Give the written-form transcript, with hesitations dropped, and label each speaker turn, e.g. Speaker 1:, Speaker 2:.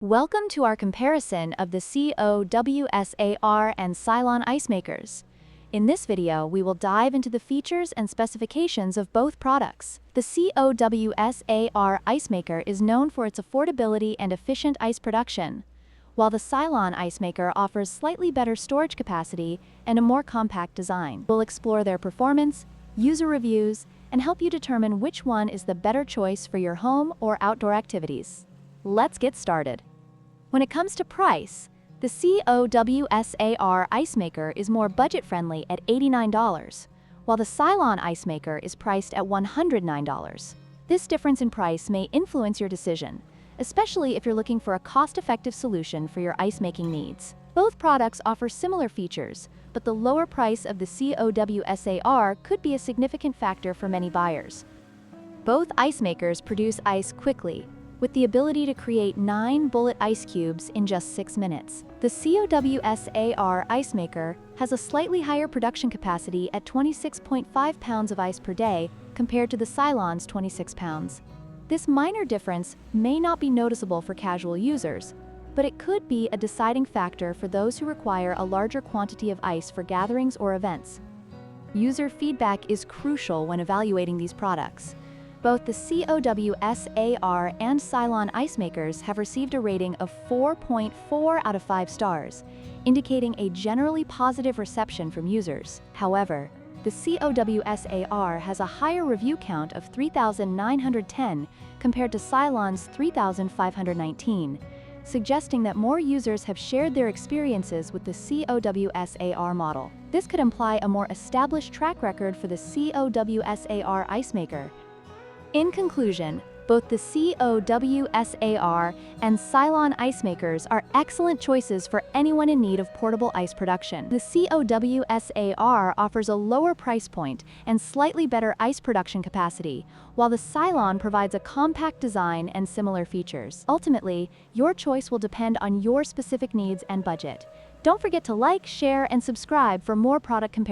Speaker 1: Welcome to our comparison of the COWSAR and Silonn Ice Makers. In this video, we will dive into the features and specifications of both products. The COWSAR Ice Maker is known for its affordability and efficient ice production, while the Silonn Ice Maker offers slightly better storage capacity and a more compact design. We'll explore their performance, user reviews, and help you determine which one is the better choice for your home or outdoor activities. Let's get started. When it comes to price, the COWSAR Ice Maker is more budget-friendly at $89, while the Silonn Ice Maker is priced at $109. This difference in price may influence your decision, especially if you're looking for a cost-effective solution for your ice-making needs. Both products offer similar features, but the lower price of the COWSAR could be a significant factor for many buyers. Both ice makers produce ice quickly, with the ability to create 9 bullet ice cubes in just 6 minutes. The COWSAR Ice Maker has a slightly higher production capacity at 26.5 pounds of ice per day compared to the Silonn's 26 pounds. This minor difference may not be noticeable for casual users, but it could be a deciding factor for those who require a larger quantity of ice for gatherings or events. User feedback is crucial when evaluating these products. Both the COWSAR and Silonn Ice Makers have received a rating of 4.4 out of 5 stars, indicating a generally positive reception from users. However, the COWSAR has a higher review count of 3,910 compared to Silonn's 3,519, suggesting that more users have shared their experiences with the COWSAR model. This could imply a more established track record for the COWSAR Ice Maker. In conclusion, both the COWSAR and Silonn Ice Makers are excellent choices for anyone in need of portable ice production. The COWSAR offers a lower price point and slightly better ice production capacity, while the Silonn provides a compact design and similar features. Ultimately, your choice will depend on your specific needs and budget. Don't forget to like, share, and subscribe for more product comparisons.